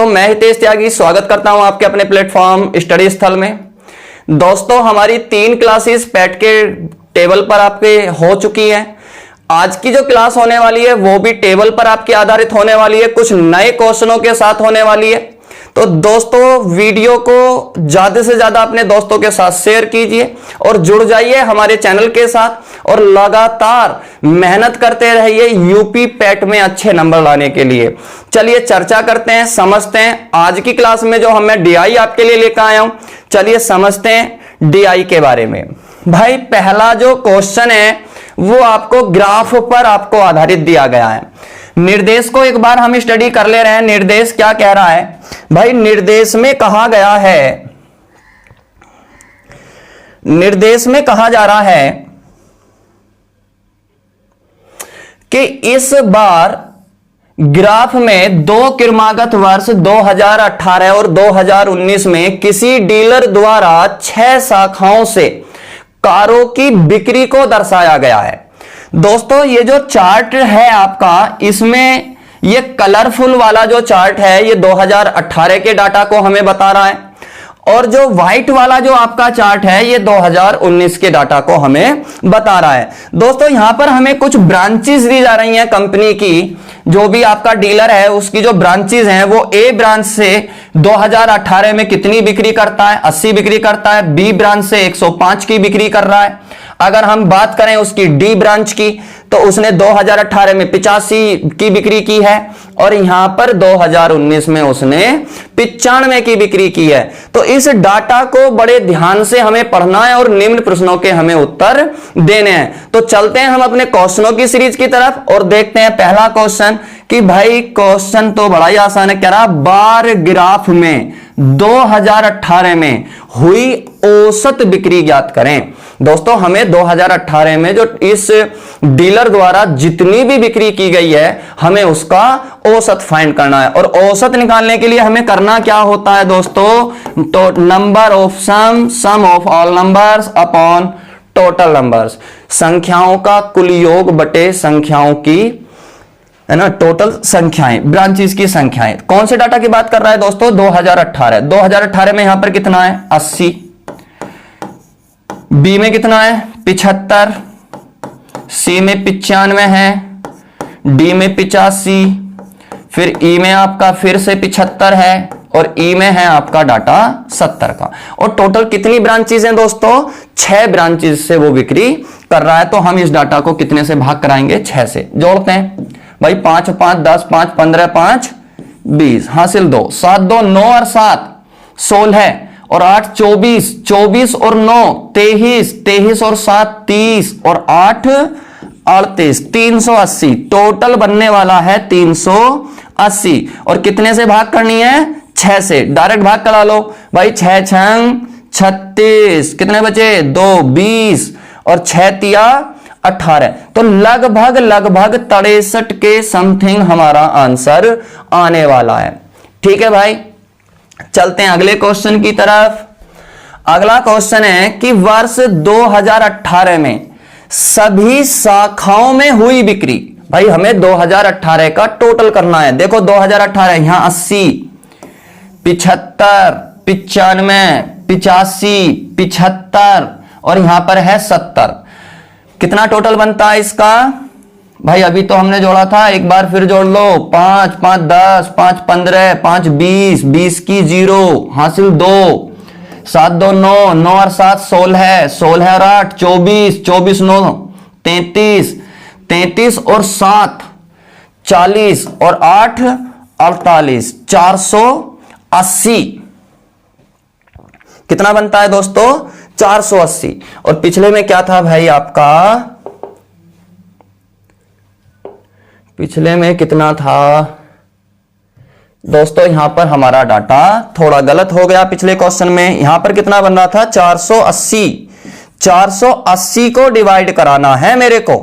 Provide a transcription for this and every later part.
मैं हितेश त्यागी स्वागत करता हूं आपके अपने प्लेटफॉर्म स्टडी स्थल में। दोस्तों हमारी 3 क्लासेस पैट के टेबल पर आपके हो चुकी हैं। आज की जो क्लास होने वाली है वो भी टेबल पर आपकी आधारित होने वाली है, कुछ नए क्वेश्चनों के साथ होने वाली है। तो दोस्तों वीडियो को ज्यादा से ज्यादा अपने दोस्तों के साथ शेयर कीजिए और जुड़ जाइए हमारे चैनल के साथ और लगातार मेहनत करते रहिए यूपी पैट में अच्छे नंबर लाने के लिए। चलिए चर्चा करते हैं, समझते हैं आज की क्लास में जो मैं डीआई आपके लिए लेकर आया हूं। चलिए समझते हैं डीआई के बारे में। भाई पहला जो क्वेश्चन है वो आपको ग्राफ पर आपको आधारित दिया गया है। निर्देश को एक बार हम स्टडी कर ले रहे हैं। निर्देश क्या कह रहा है भाई? निर्देश में कहा गया है, निर्देश में कहा जा रहा है कि इस बार ग्राफ में 2 क्रमागत वर्ष 2018 और 2019 में किसी डीलर द्वारा 6 शाखाओं से कारों की बिक्री को दर्शाया गया है। दोस्तों ये जो चार्ट है आपका, इसमें ये कलरफुल वाला जो चार्ट है ये 2018 के डाटा को हमें बता रहा है और जो व्हाइट वाला जो आपका चार्ट है ये 2019 के डाटा को हमें बता रहा है। दोस्तों यहां पर हमें कुछ ब्रांचेस दी जा रही हैं कंपनी की। जो भी आपका डीलर है उसकी जो ब्रांचेस हैं वो ए ब्रांच से 2018 में कितनी बिक्री करता है? 80 बिक्री करता है। बी ब्रांच से 105 की बिक्री कर रहा है। अगर हम बात करें उसकी डी ब्रांच की तो उसने 2018 में 85 की बिक्री की है और यहां पर 2019 में उसने 95 की बिक्री की है। तो इस डाटा को बड़े ध्यान से हमें पढ़ना है और निम्न प्रश्नों के हमें उत्तर देने हैं। तो चलते हैं हम अपने क्वेश्चनों की सीरीज की तरफ और देखते हैं पहला क्वेश्चन कि भाई क्वेश्चन तो बड़ा ही आसान है। कह रहा बार ग्राफ में 2018 में हुई औसत बिक्री ज्ञात करें। दोस्तों हमें 2018 में जो इस डीलर द्वारा जितनी भी बिक्री की गई है हमें उसका औसत फाइंड करना है। और औसत निकालने के लिए हमें करना क्या होता है दोस्तों? तो number of sum of all numbers upon total numbers, संख्याओं का कुल योग बटे संख्याओं की, है ना, टोटल संख्याएं, ब्रांचेस की संख्याएं। कौन से डाटा की बात कर रहा है दोस्तों? 2018 में यहां पर कितना है? 80। बी में कितना है? 75। सी में 95 है। डी में 85। फिर ई में आपका फिर से 75 है और ई में है आपका डाटा 70 का। और टोटल कितनी ब्रांचेस हैं दोस्तों? 6 ब्रांचेस से वो बिक्री कर रहा है। तो हम इस डाटा को कितने से भाग कराएंगे? 6 से। जोड़ते हैं भाई, 5 5 10 5 15 5 20, हासिल 2 7 2 9 और 7 16 और 8 24 24 और 9 23 23 और 7 30 और 8 38 380। टोटल बनने वाला है 380 और कितने से भाग करनी है? 6 से। डायरेक्ट भाग करा लो भाई, 6 छंग 36, कितने बचे? 2 20 और 6 तिया 18। तो लगभग 63 के समथिंग हमारा आंसर आने वाला है। ठीक है भाई, चलते हैं अगले क्वेश्चन की तरफ। अगला क्वेश्चन है कि वर्ष 2018 में सभी शाखाओं में हुई बिक्री। भाई हमें 2018 का टोटल करना है। देखो 2018 यहां 80, 75, 95, 85, 75 और यहां पर है 70। कितना टोटल बनता है इसका? भाई अभी तो हमने जोड़ा था, एक बार फिर जोड़ लो। 5 5 10 5 15 5 20 20 की 0, हासिल 2 7 2 9 9 और 7 16 16 और 8 24 24 9 33 33 और 7 40 और 8 48 480। कितना बनता है दोस्तों? 480। और पिछले में क्या था भाई आपका? पिछले में कितना था दोस्तों? यहां पर हमारा डाटा थोड़ा गलत हो गया। पिछले क्वेश्चन में यहां पर कितना बन रहा था? 480। 480 को डिवाइड कराना है मेरे को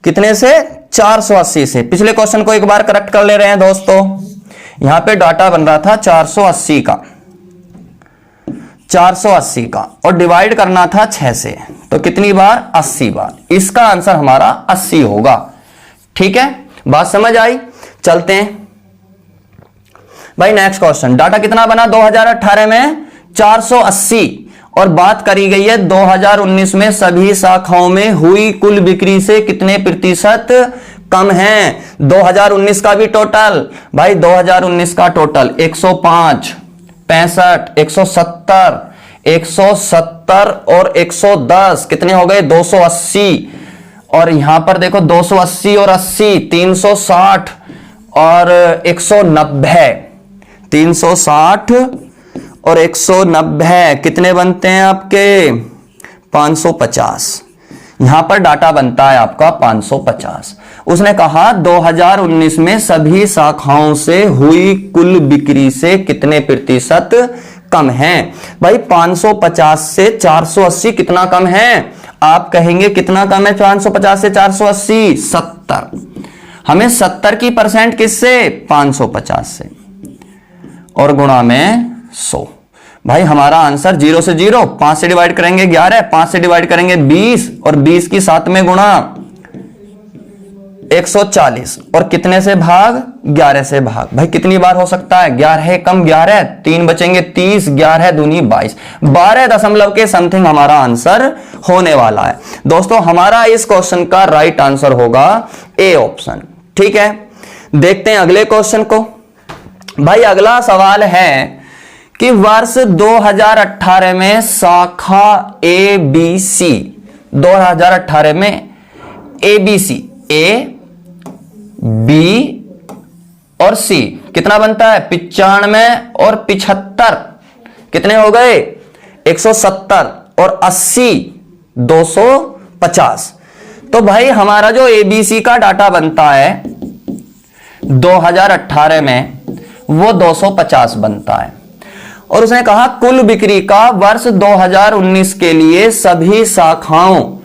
कितने से? 480 से। पिछले क्वेश्चन को एक बार करेक्ट कर ले रहे हैं दोस्तों। यहां पे डाटा बन रहा था 480 का, 480 का और डिवाइड करना था 6 से। तो कितनी बार? 80 बार। इसका आंसर हमारा 80 होगा। ठीक है, बात समझ आई? चलते हैं भाई नेक्स्ट क्वेश्चन, डाटा कितना बना 2018 में 480 और बात करी गई है 2019 में सभी शाखाओं में हुई कुल बिक्री से कितने प्रतिशत कम है। 2019 का भी टोटल, भाई 2019 का टोटल 105, 65, 170, 170 और 110 कितने हो गए 280। और यहां पर देखो 280 और 80 360 और 190, 360 और 190 कितने बनते हैं आपके 550। यहां पर डाटा बनता है आपका 550। उसने कहा 2019 में सभी शाखाओं से हुई कुल बिक्री से कितने प्रतिशत कम है। भाई 550 से 480 कितना कम है, आप कहेंगे कितना कम है 550 से 480, 70। हमें 70 की परसेंट किससे 550 से और गुणा में 100। भाई हमारा आंसर 0 से 0, 5 से डिवाइड करेंगे 11, 5 से डिवाइड करेंगे 20 और 20 की 7 में गुणा 140 और कितने से भाग 11 से भाग। भाई कितनी बार हो सकता है 11 कम 11, 3 बचेंगे 30, 11 दूनी 22, 12 दशमलव के समथिंग हमारा आंसर होने वाला है। दोस्तों हमारा इस क्वेश्चन का राइट आंसर होगा ए ऑप्शन। ठीक है, देखते हैं अगले क्वेश्चन को। भाई अगला सवाल है कि वर्ष 2018 में शाखा ए बी सी, 2018 में A B C, A B और सी कितना बनता है 95 और 75 कितने हो गए 170 और 80 250। तो भाई हमारा जो एबीसी का डाटा बनता है 2018 में वो 250 बनता है। और उसने कहा कुल बिक्री का वर्ष 2019 के लिए सभी शाखाओं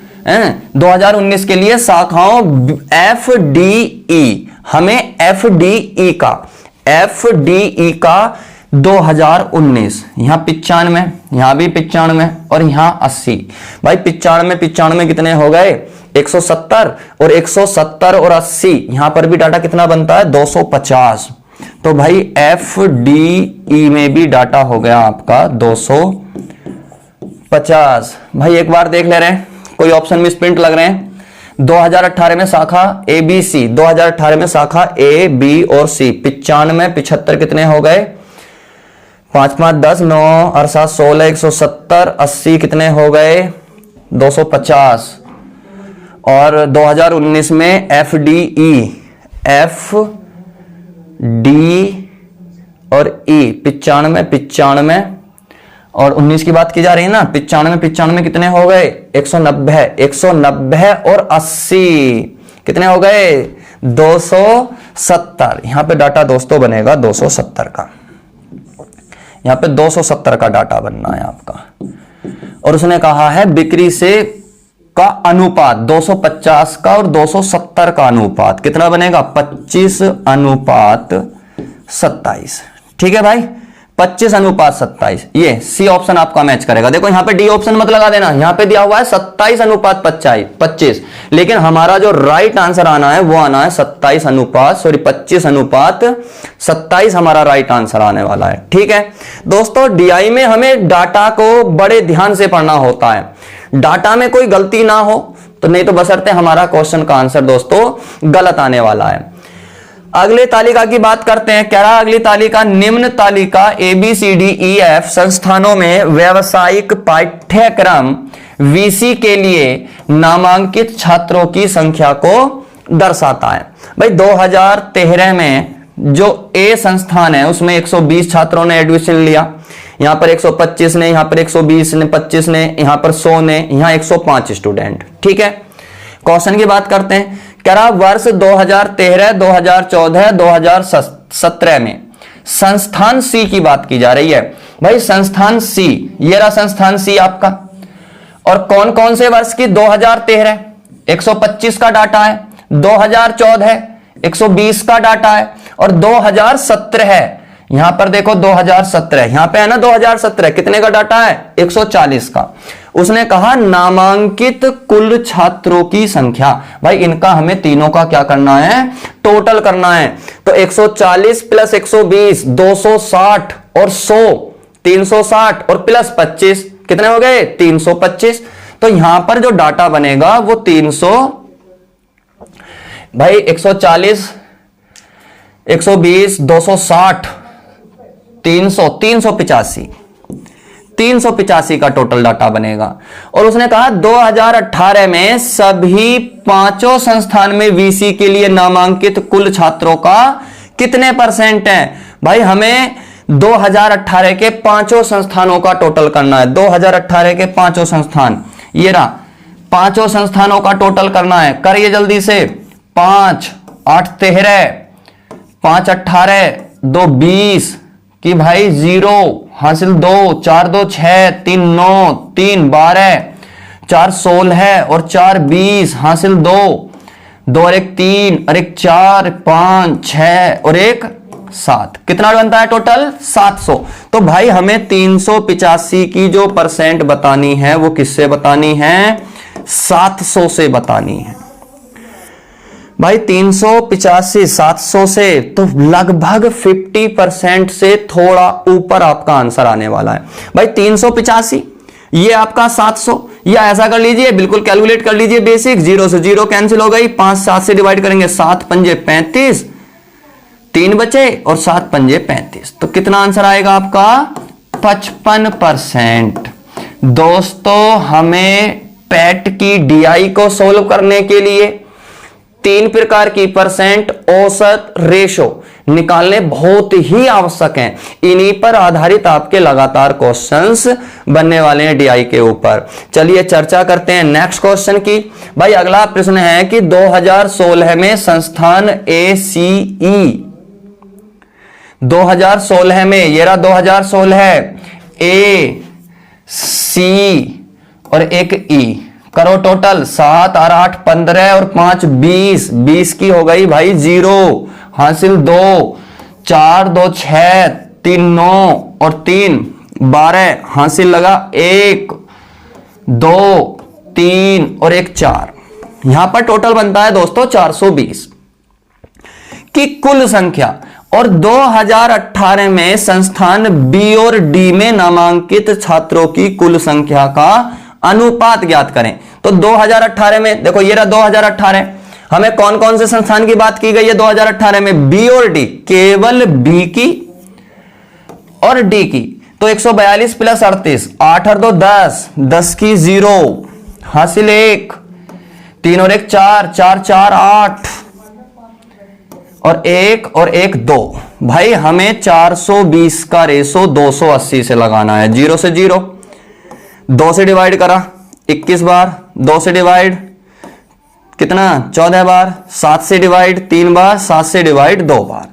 2019 के लिए शाखाओं एफ डी ई, हमें एफ डी ई का 2019, यहां 95, यहां भी 95 और यहां 80। भाई 95 कितने हो गए 170 और 170 और 80, यहां पर भी डाटा कितना बनता है 250। तो भाई एफ डी ई में भी डाटा हो गया आपका 250। भाई एक बार देख ले रहे हैं, कोई ऑप्शन में प्रिंट लग रहे हैं। 2018 में शाखा ए बी सी, 2018 में शाखा ए बी और सी 95 75 कितने हो गए 5 5 10 9 और 7 16 170 80 कितने हो गए 250। और 2019 में एफ डी और ई 95 और 19 की बात की जा रही है ना 95 कितने हो गए 190 और 80 कितने हो गए 270। यहां पे डाटा दोस्तों बनेगा 270 का, यहां पे 270 का डाटा बनना है आपका। और उसने कहा है बिक्री से का अनुपात 250 का और 270 का अनुपात कितना बनेगा 25:27। ठीक है भाई 25:27, ये सी ऑप्शन आपका मैच करेगा। देखो यहां पे डी ऑप्शन मत लगा देना, यहां पे दिया हुआ है 27:25, लेकिन हमारा जो राइट आंसर आना है वो आना है 25:27 हमारा राइट आंसर आने वाला है। ठीक है दोस्तों, डीआई में हमें डाटा को बड़े ध्यान से पढ़ना होता है, डाटा में कोई गलती ना हो तो, नहीं तो बशर्ते हमारा क्वेश्चन का आंसर दोस्तों गलत आने वाला है। अगले तालिका की बात करते हैं। कह रहा अगली तालिका निम्न तालिका ABCDEF संस्थानों में व्यावसायिक पाठ्यक्रम VC के लिए नामांकित छात्रों की संख्या को दर्शाता है। भाई 2013 में जो A संस्थान है उसमें 120 छात्रों ने एडमिशन लिया, यहां पर 125 ने, यहां पर 120 ने, 25 ने, यहां पर 100 ने, यहां 105 स्टूडेंट। ठीक है, क्वेश्चन की बात करते हैं। कह रहा वर्ष 2013, 2014, 2017 में संस्थान सी की बात की जा रही है। भाई संस्थान सी, ये रहा संस्थान सी आपका। और कौन कौन से वर्ष की 2013 125 का डाटा है, 2014 120 का डाटा है और 2017 है। यहां पर देखो 2017, यहां पे है ना 2017 कितने का डाटा है 140 का। उसने कहा नामांकित कुल छात्रों की संख्या। भाई इनका हमें तीनों का क्या करना है, टोटल करना है। तो 140 प्लस 120 260 और 100 360 और प्लस 25 कितने हो गए 325। तो यहां पर जो डाटा बनेगा वो 300, भाई 140 120 260 300 385 का टोटल डाटा बनेगा। और उसने कहा 2018 में सभी पांचों संस्थान में वीसी के लिए नामांकित कुल छात्रों का कितने परसेंट है। भाई हमें 2018 के पांचों संस्थानों का टोटल करना है। 2018 के पांचों संस्थान, ये रहा, पांचों संस्थानों का टोटल करना है। करिए जल्दी से। 5 8 13 5 18 2 20 कि भाई 0 हासिल 2 4 2 6 3 9 3 12 4 16 और 4 20 हासिल 2 2 और 1 3 और 1 4 5 6 और 1 7। कितना बनता है टोटल 700। तो भाई हमें 385 की जो परसेंट बतानी है वो किससे बतानी है, 700 से बतानी है। भाई 385 700 से तो लगभग 50% से थोड़ा ऊपर आपका आंसर आने वाला है। भाई 385 ये आपका 700, या ऐसा कर लीजिए, बिल्कुल कैलकुलेट कर लीजिए बेसिक। 0 से 0 कैंसिल हो गई, 5 7 से डिवाइड करेंगे, 7 पंजे 35, 3 बचे और 7 पंजे 35। तो कितना आंसर आएगा आपका 55%। दोस्तों हमें पैट की डीआई को सोल्व करने के लिए 3 प्रकार की परसेंट, औसत, रेशो निकालने बहुत ही आवश्यक हैं। इन्हीं पर आधारित आपके लगातार क्वेश्चंस बनने वाले हैं डीआई के ऊपर। चलिए चर्चा करते हैं नेक्स्ट क्वेश्चन की। भाई अगला प्रश्न है कि 2016 में संस्थान ACE 2016 में, ये रहा 2016 A C और एक E, करो टोटल 7 और 8 15 और 5 20 20 की हो गई भाई 0 हासिल 2 4 2 6 3 9 और 3 12 हासिल लगा 1 2 3 और 1 4। यहां पर टोटल बनता है दोस्तों 420 की कुल संख्या। और 2018 में संस्थान बी और डी में नामांकित छात्रों की कुल संख्या का अनुपात ज्ञात करें। तो 2018 में देखो ये रहा 2018, हमें कौन कौन से संस्थान की बात की गई है 2018 में, बी और डी, केवल बी की और डी की। तो 142 प्लस 38 8 और 2 10 10 की 0 हासिल 1 3 और 1 4 4 4 8 और 1 2। भाई हमें 420 का रेशो 280 से लगाना है। 0 से 0 2 से डिवाइड करा 21 बार, 2 से डिवाइड कितना 14 बार, 7 से डिवाइड 3 बार, 7 से डिवाइड 2 बार।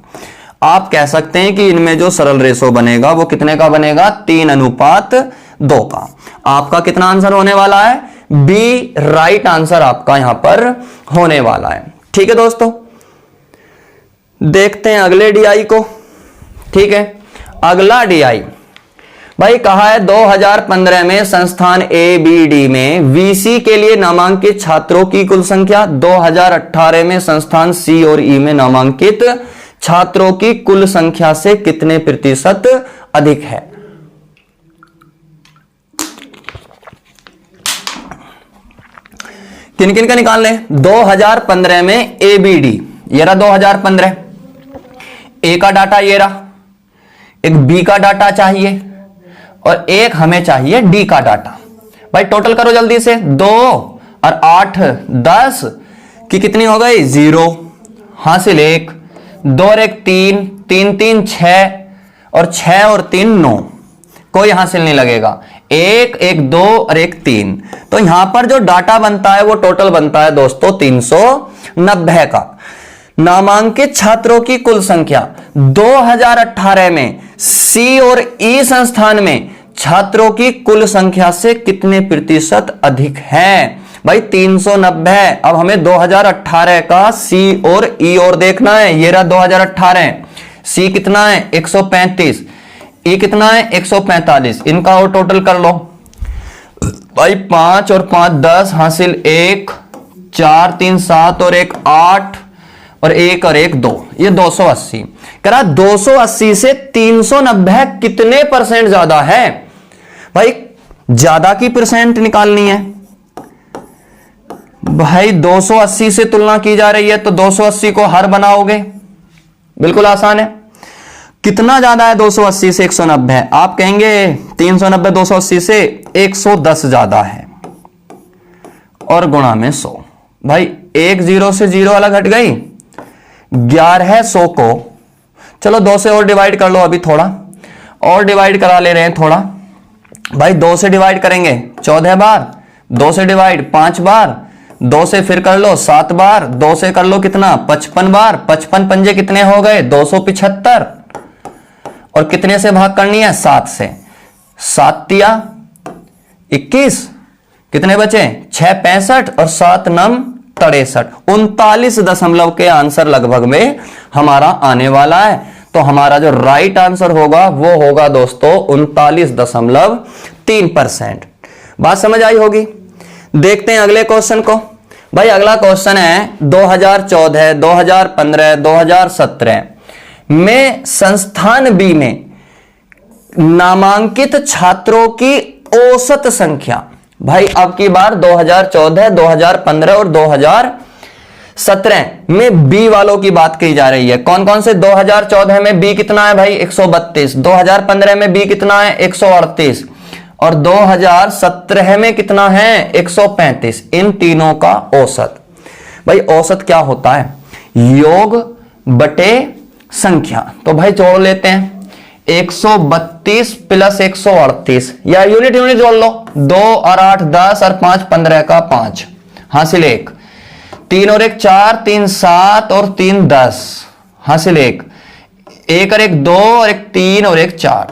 आप कह सकते हैं कि इनमें जो सरल रेशो बनेगा वो कितने का बनेगा 3:2 का। आपका कितना आंसर होने वाला है, बी राइट आंसर आपका यहां पर होने वाला है। ठीक है दोस्तों, देखते हैं अगले डीआई को। ठीक है, अगला डीआई भाई कहा है 2015 में संस्थान ABD में वीसी के लिए नामांकित छात्रों की कुल संख्या 2018 में संस्थान C और E में नामांकित छात्रों की कुल संख्या से कितने प्रतिशत अधिक है। किन किन का निकाल लें। 2015 में ABD, ये रहा 2015, ए का डाटा ये रहा, एक बी का डाटा चाहिए और एक हमें चाहिए डी का डाटा। भाई टोटल करो जल्दी से, 2 और 8 10 की कितनी हो गई 0 हासिल 1 2 और 1 3 3 3 6 और 6 और 3 9, कोई हासिल नहीं लगेगा। 1 1 2 और 1 3। तो यहां पर जो डाटा बनता है वो टोटल बनता है दोस्तों 390 का। नामांकित छात्रों की कुल संख्या 2018 में सी और ई संस्थान में छात्रों की कुल संख्या से कितने प्रतिशत अधिक है। भाई 390। अब हमें 2018 का सी और ई और देखना है। ये रहा 2018, सी कितना है 135, ई कितना है 145, इनका और टोटल कर लो। भाई 5 और 5 10 हासिल 1, 4 3 7 और 1 8 और 1 और 1 2, ये 280। कह रहा 280 से 390 कितने परसेंट ज्यादा है? भाई ज्यादा की परसेंट निकालनी है। भाई 280 से तुलना की जा रही है तो 280 को हर बनाओगे, बिल्कुल आसान है। कितना ज्यादा है 280 से 190? आप कहेंगे 390 280 से 110 ज्यादा है और गुणा में 100। भाई 1 0 से 0 अलग हट गई, 11 100 को चलो 2 से और डिवाइड कर लो, अभी थोड़ा और डिवाइड करा ले रहे हैं थोड़ा। भाई 2 से डिवाइड करेंगे 14 बार, 2 से डिवाइड 5 बार, 2 से फिर कर लो 7 बार, 2 से कर लो कितना 55 बार, 55 पंजे कितने हो गए 275। और कितने से भाग करनी है 7 से, 7 तिया 21, कितने बचे 6 65 और 7 9 63, 39 दशमलव के आंसर लगभग में हमारा आने वाला है। तो हमारा जो राइट आंसर होगा वो होगा दोस्तों 39.3%। बात समझ आई होगी। देखते हैं अगले क्वेश्चन को। भाई अगला क्वेश्चन है 2014, 2015, 2017 में संस्थान बी में नामांकित छात्रों की औसत संख्या। भाई अब की बार 2014, 2015 और 2017 में बी वालों की बात की जा रही है। कौन कौन से? 2014 में बी कितना है भाई 132, 2015 में बी कितना है 138 और 2017 में कितना है 135। इन तीनों का औसत। भाई औसत क्या होता है? योग बटे संख्या। तो भाई जोड़ लेते हैं 132 प्लस 138 या यूनिट जोड़ लो, 2 और 8 10 और 5 15 का 5 हासिल 1, 3 और 1 4, 3 7 और 3 10 हासिल 1, 1 और 1 2 और 1 3 और 1 4।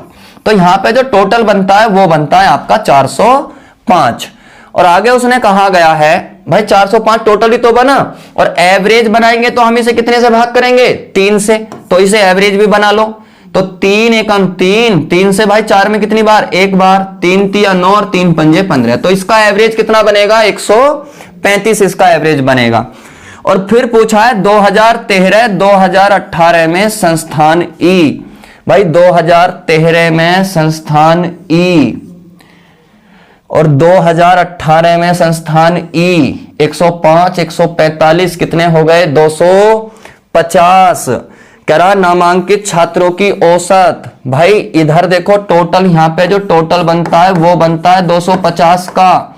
तो यहां पे जो टोटल बनता है वो बनता है आपका 405। और आगे उसने कहा गया है भाई 405 टोटल ही तो बना, और एवरेज बनाएंगे तो हम इसे कितने से भाग करेंगे 3 से, तो इसे एवरेज भी बना लो। तो 3 एकम 3, 3 से भाई 4 में कितनी बार 1 बार, 3 तिया 9 और 3 पंजे 15। तो इसका एवरेज कितना बनेगा 135 इसका एवरेज बनेगा। और फिर पूछा है 2013 2018 में संस्थान ई। भाई 2013 में संस्थान ई और 2018 में संस्थान ई 105 145 कितने हो गए 250। कह रहा नामांकित छात्रों की औसत। भाई इधर देखो टोटल, यहां पे जो टोटल बनता है वो बनता है 250 का,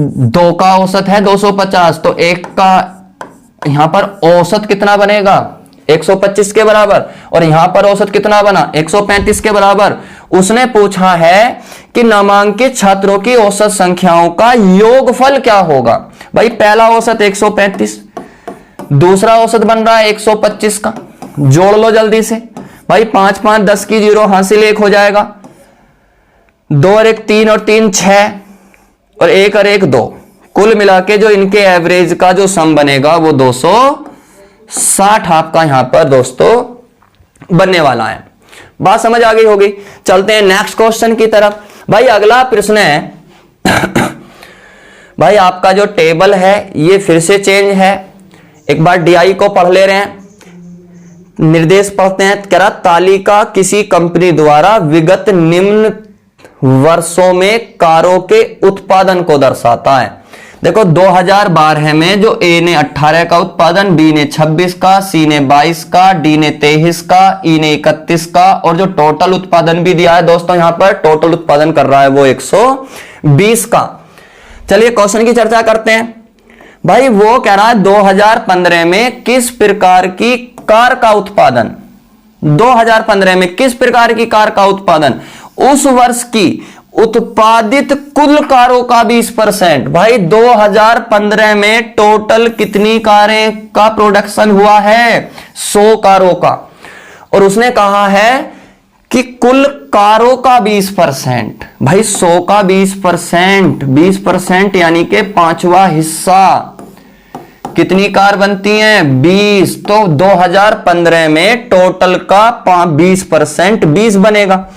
2 का औसत है 250, तो 1 का यहां पर औसत कितना बनेगा 125 के बराबर, और यहां पर औसत कितना बना 135 के बराबर। उसने पूछा है कि नामांकित छात्रों की औसत संख्याओं का योगफल क्या होगा। भाई पहला औसत 135, दूसरा औसत बन रहा है 125 का, जोड़ लो जल्दी से। भाई 5 5 10 की 0 हासिल 1 हो जाएगा, 2 और 1 3 और 3 6 और 1 और 1 2, कुल मिला के जो इनके एवरेज का जो सम बनेगा वो 260 आपका यहां पर दोस्तों बनने वाला है। बात समझ आ गई होगी। चलते हैं नेक्स्ट क्वेश्चन की तरफ। भाई अगला प्रश्न है भाई आपका जो टेबल है ये फिर से चेंज है, एक बार डीआई को पढ़ ले रहे हैं, निर्देश पढ़ते हैं। कह रहा तालिका किसी कंपनी द्वारा विगत निम्न वर्षों में कारों के उत्पादन को दर्शाता है। देखो 2012 में जो ए ने 18 का उत्पादन, बी ने 26 का, सी ने 22 का, डी ने 23 का, ई ने 31 का, और जो टोटल उत्पादन भी दिया है दोस्तों यहां पर टोटल उत्पादन कर रहा है वो 120 का। चलिए क्वेश्चन की चर्चा करते हैं। भाई वो कह रहा है 2015 में किस प्रकार की कार का उत्पादन, 2015 में किस प्रकार की कार का उत्पादन, उस वर्ष की उत्पादित कुल कारों का 20%। भाई 2015 में टोटल कितनी कारें का प्रोडक्शन हुआ है 100 कारों का, और उसने कहा है कि कुल कारों का 20%। भाई 100 का 20%, 20% यानी कि 5वां हिस्सा। कितनी कार बनती हैं 20, तो 2015 में टोटल का 20% 20 बनेगा।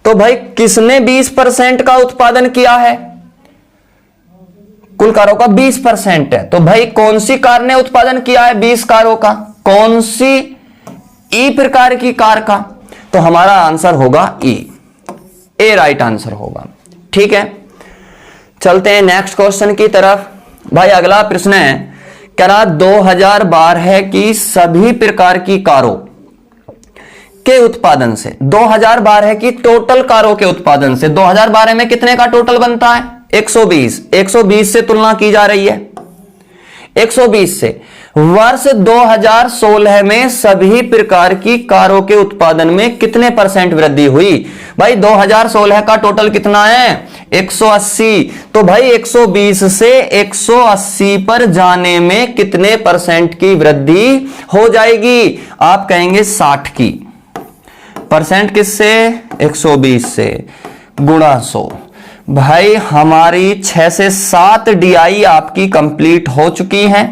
तो भाई किसने 20% का उत्पादन किया है? कुल कारों का 20% है, तो भाई कौन सी कार ने उत्पादन किया है 20 कारों का? कौन सी? ई प्रकार की कार का। तो हमारा आंसर होगा ई, ए राइट आंसर होगा। ठीक है, चलते हैं नेक्स्ट क्वेश्चन की तरफ। भाई अगला प्रश्न है, कह रहा 2012 है कि सभी प्रकार की कारों के उत्पादन से, 2012 है कि टोटल कारों के उत्पादन से, 2012 में कितने का टोटल बनता है? 120। 120 से तुलना की जा रही है, 120 से। वर्ष 2016 में सभी प्रकार की कारों के उत्पादन में कितने % वृद्धि हुई? भाई 2016 का टोटल कितना है? 180। तो भाई 120 से 180 पर जाने में कितने % की वृद्धि हो जाएगी? आप कहेंगे 60 की। परसेंट किससे? 120 से गुणा 100। भाई हमारी 6 से 7 DI आपकी कंप्लीट हो चुकी हैं।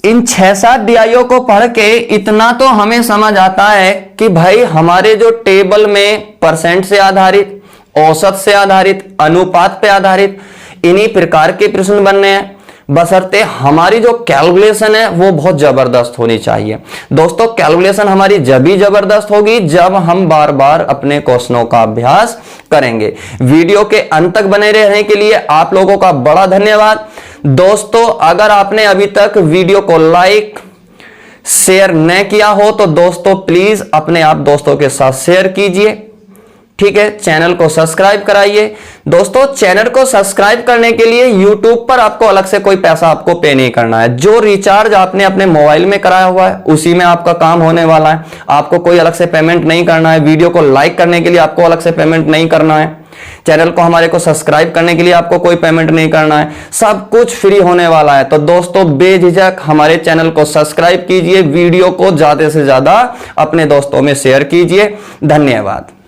इन 6-7 DIओ को पढ़ के इतना तो हमें समझ आता है कि भाई हमारे जो टेबल में % से आधारित, औसत से आधारित, अनुपात पे आधारित इन्हीं प्रकार के प्रश्न बनने हैं, बशर्ते हमारी जो कैलकुलेशन है वो बहुत जबरदस्त होनी चाहिए। दोस्तों कैलकुलेशन हमारी जब ही जबरदस्त होगी जब हम बार बार अपने क्वेश्चनों का अभ्यास करेंगे। वीडियो के अंत तक बने रहने के लिए आप लोगों का बड़ा धन्यवाद। दोस्तों अगर आपने अभी तक वीडियो को लाइक शेयर न किया हो तो दोस्तों प्लीज अपने आप दोस्तों के साथ शेयर कीजिए। ठीक है, चैनल को सब्सक्राइब कराइए। दोस्तों चैनल को सब्सक्राइब करने के लिए YouTube पर आपको अलग से कोई पैसा आपको पे नहीं करना है। जो रिचार्ज आपने अपने मोबाइल में कराया हुआ है उसी में आपका काम होने वाला है। आपको कोई अलग से पेमेंट नहीं करना है। वीडियो को लाइक करने के लिए आपको अलग से पेमेंट नहीं करना है। चैनल को हमारे को सब्सक्राइब करने के लिए आपको कोई पेमेंट नहीं करना है। सब कुछ फ्री होने वाला है। तो दोस्तों बेझिझक हमारे चैनल को सब्सक्राइब कीजिए, वीडियो को ज्यादा से ज्यादा अपने दोस्तों में शेयर कीजिए। धन्यवाद।